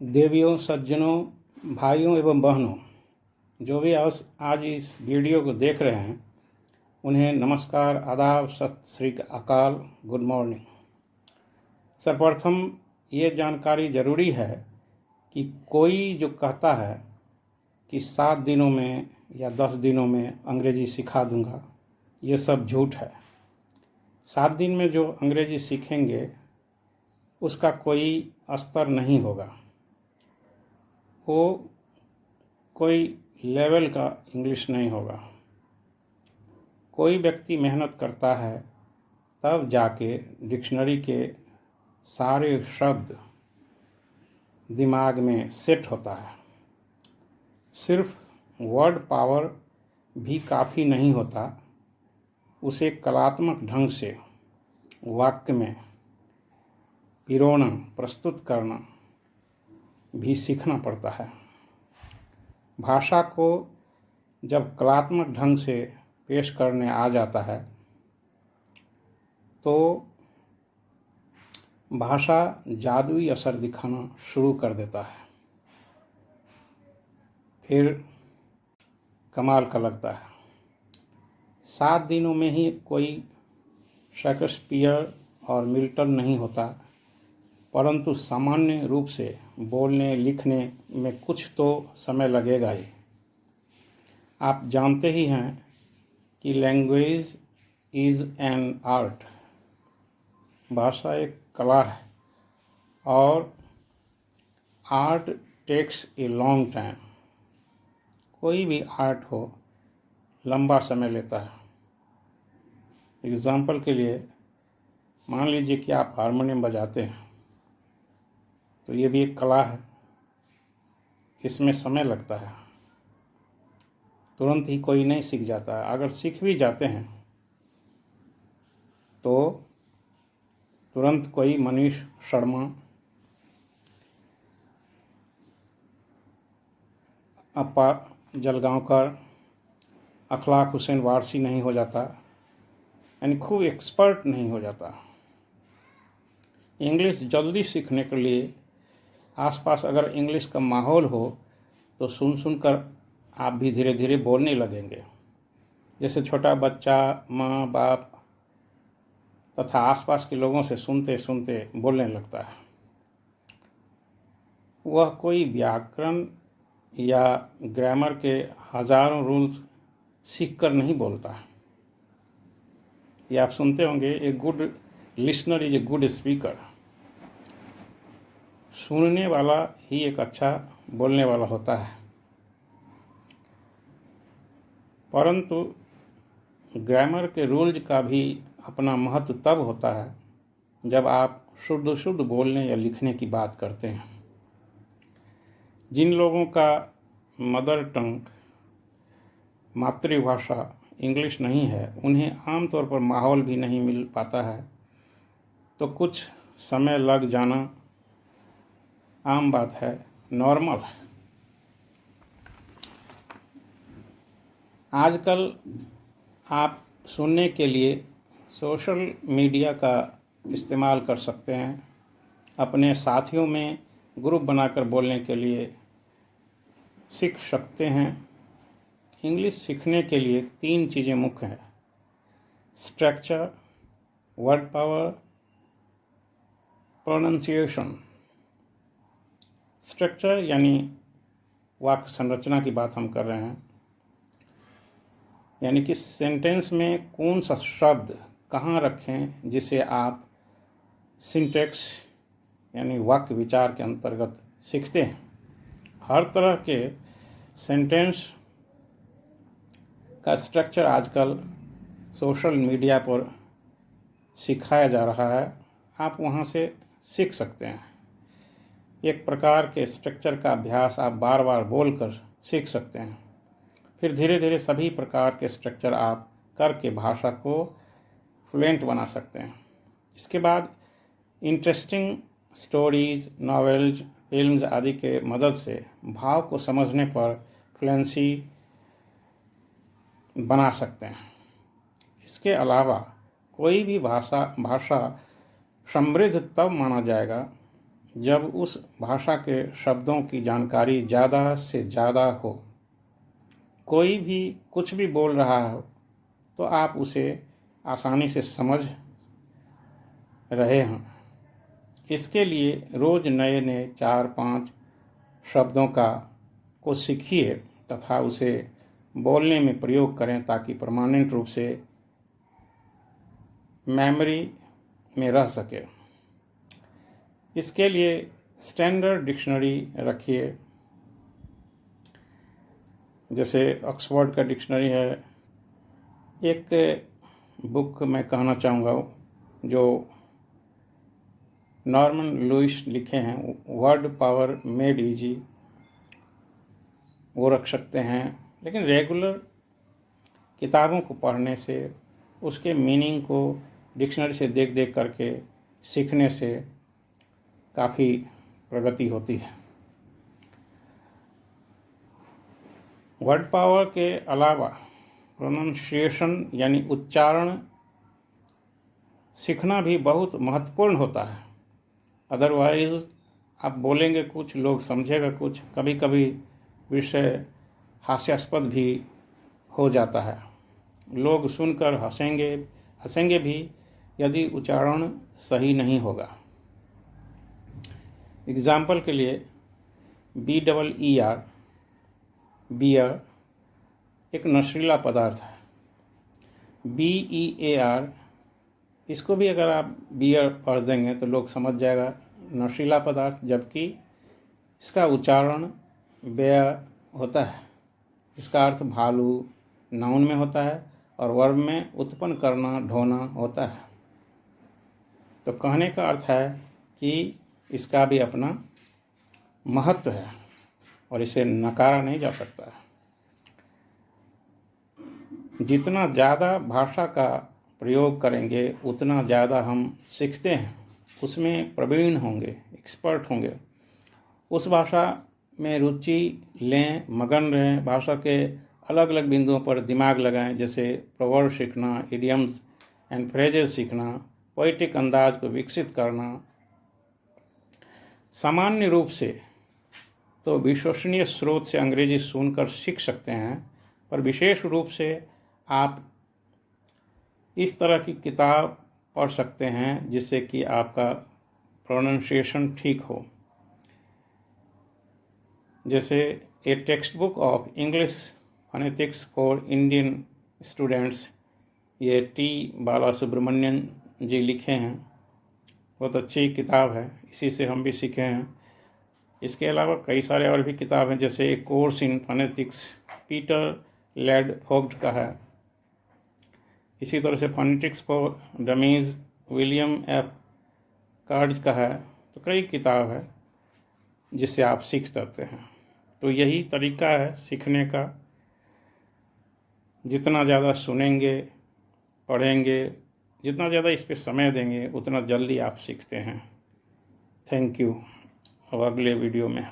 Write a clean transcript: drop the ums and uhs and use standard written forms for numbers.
देवियों, सज्जनों, भाइयों एवं बहनों, जो भी आज इस वीडियो को देख रहे हैं उन्हें नमस्कार, आदाब, सत श्री अकाल, गुड मॉर्निंग। सर्वप्रथम ये जानकारी ज़रूरी है कि कोई जो कहता है कि 7 दिनों में या 10 दिनों में अंग्रेज़ी सिखा दूंगा, ये सब झूठ है। 7 दिन में जो अंग्रेज़ी सीखेंगे उसका कोई स्तर नहीं होगा, वो कोई लेवल का इंग्लिश नहीं होगा। कोई व्यक्ति मेहनत करता है तब जाके डिक्शनरी के सारे शब्द दिमाग में सेट होता है। सिर्फ वर्ड पावर भी काफ़ी नहीं होता, उसे कलात्मक ढंग से वाक्य में पिरोना, प्रस्तुत करना भी सीखना पड़ता है। भाषा को जब कलात्मक ढंग से पेश करने आ जाता है तो भाषा जादुई असर दिखाना शुरू कर देता है, फिर कमाल का लगता है। 7 दिनों में ही कोई शेक्सपियर और मिल्टन नहीं होता, परंतु सामान्य रूप से बोलने लिखने में कुछ तो समय लगेगा ही। आप जानते ही हैं कि लैंग्वेज इज़ एन आर्ट, भाषा एक कला है और art takes a long time. कोई भी आर्ट हो लंबा समय लेता है। एग्ज़ाम्पल के लिए मान लीजिए कि आप हारमोनियम बजाते हैं, तो ये भी एक कला है, इसमें समय लगता है। तुरंत ही कोई नहीं सीख जाता है। अगर सीख भी जाते हैं तो तुरंत कोई मनीष शर्मा, अप्पा जलगांवकर, अखलाक हुसैन वारसी नहीं हो जाता, यानी खूब एक्सपर्ट नहीं हो जाता। इंग्लिश जल्दी सीखने के लिए आसपास अगर इंग्लिश का माहौल हो तो सुनकर आप भी धीरे धीरे बोलने लगेंगे। जैसे छोटा बच्चा माँ बाप तथा आसपास के लोगों से सुनते सुनते बोलने लगता है। वह कोई व्याकरण या ग्रामर के हजारों रूल्स सीख कर नहीं बोलता है। ये आप सुनते होंगे, a good listener is a good speaker. सुनने वाला ही एक अच्छा बोलने वाला होता है। परंतु ग्रामर के रूल्स का भी अपना महत्व तब होता है जब आप शुद्ध शुद्ध बोलने या लिखने की बात करते हैं। जिन लोगों का मदर टंग, मातृभाषा इंग्लिश नहीं है, उन्हें आमतौर पर माहौल भी नहीं मिल पाता है, तो कुछ समय लग जाना आम बात है, नॉर्मल है। आजकल आप सुनने के लिए सोशल मीडिया का इस्तेमाल कर सकते हैं। अपने साथियों में ग्रुप बनाकर बोलने के लिए सीख सकते हैं। इंग्लिश सीखने के लिए 3 चीज़ें मुख्य हैं: structure, word power, pronunciation. Structure यानी वाक्य संरचना की बात हम कर रहे हैं, यानी कि सेंटेंस में कौन सा शब्द कहाँ रखें जिसे आप सिंटैक्स यानी वाक्य विचार के अंतर्गत सीखते हैं। हर तरह के सेंटेंस का स्ट्रक्चर आजकल सोशल मीडिया पर सिखाया जा रहा है, आप वहाँ से सीख सकते हैं। एक प्रकार के स्ट्रक्चर का अभ्यास आप बार बार बोलकर सीख सकते हैं, फिर धीरे धीरे सभी प्रकार के स्ट्रक्चर आप करके भाषा को फ्लुएंट बना सकते हैं। इसके बाद इंटरेस्टिंग स्टोरीज, नॉवेल्स, फिल्म्स आदि के मदद से भाव को समझने पर फ्लुएंसी बना सकते हैं। इसके अलावा कोई भी भाषा समृद्ध तब माना जाएगा जब उस भाषा के शब्दों की जानकारी ज़्यादा से ज़्यादा हो, कोई भी कुछ भी बोल रहा हो तो आप उसे आसानी से समझ रहे हों। इसके लिए रोज़ नए नए 4-5 शब्दों को सीखिए तथा उसे बोलने में प्रयोग करें ताकि परमानेंट रूप से मेमोरी में रह सके। इसके लिए स्टैंडर्ड डिक्शनरी रखिए, जैसे ऑक्सफोर्ड का डिक्शनरी है। एक बुक मैं कहना चाहूँगा जो नॉर्मन लुइस लिखे हैं, वर्ड पावर मेड इजी, वो रख सकते हैं। लेकिन रेगुलर किताबों को पढ़ने से, उसके मीनिंग को डिक्शनरी से देख देख करके सीखने से काफ़ी प्रगति होती है। वर्ड पावर के अलावा प्रोनाउंसिएशन यानी उच्चारण सीखना भी बहुत महत्वपूर्ण होता है। अदरवाइज़ आप बोलेंगे कुछ, लोग समझेगा कुछ, कभी कभी विषय हास्यास्पद भी हो जाता है। लोग सुनकर हंसेंगे भी यदि उच्चारण सही नहीं होगा। एग्जाम्पल के लिए BEER, बियर एक नशीला पदार्थ है। BEAR, इसको भी अगर आप बियर पढ़ देंगे तो लोग समझ जाएगा नशीला पदार्थ, जबकि इसका उच्चारण बेयर होता है। इसका अर्थ भालू नाउन में होता है और वर्ब में उत्पन्न करना, ढोना होता है। तो कहने का अर्थ है कि इसका भी अपना महत्व है और इसे नकारा नहीं जा सकता है। जितना ज़्यादा भाषा का प्रयोग करेंगे उतना ज़्यादा हम सीखते हैं, उसमें प्रवीण होंगे, एक्सपर्ट होंगे। उस भाषा में रुचि लें, मगन रहें, भाषा के अलग अलग बिंदुओं पर दिमाग लगाएं, जैसे प्रवर्ब सीखना, इडियम्स एंड फ्रेजेस सीखना, पोइटिक अंदाज को विकसित करना। सामान्य रूप से तो विश्वसनीय स्रोत से अंग्रेजी सुनकर सीख सकते हैं, पर विशेष रूप से आप इस तरह की किताब पढ़ सकते हैं जिससे कि आपका प्रोनाउंसिएशन ठीक हो। जैसे ए text book of English phonetics for Indian students, ये T बालासुब्रमण्यन जी लिखे हैं। बहुत अच्छी किताब है, इसी से हम भी सीखे हैं। इसके अलावा कई सारे और भी किताब हैं, जैसे ए कोर्स इन फोनेटिक्स, पीटर लैडफोर्ड का है। इसी तरह से phonetics for dummies, William F. Cards का है। तो कई किताब है जिससे आप सीख सकते हैं। तो यही तरीका है सीखने का। जितना ज़्यादा सुनेंगे, पढ़ेंगे, जितना ज़्यादा इस पे समय देंगे, उतना जल्दी आप सीखते हैं। Thank you. अब अगले वीडियो में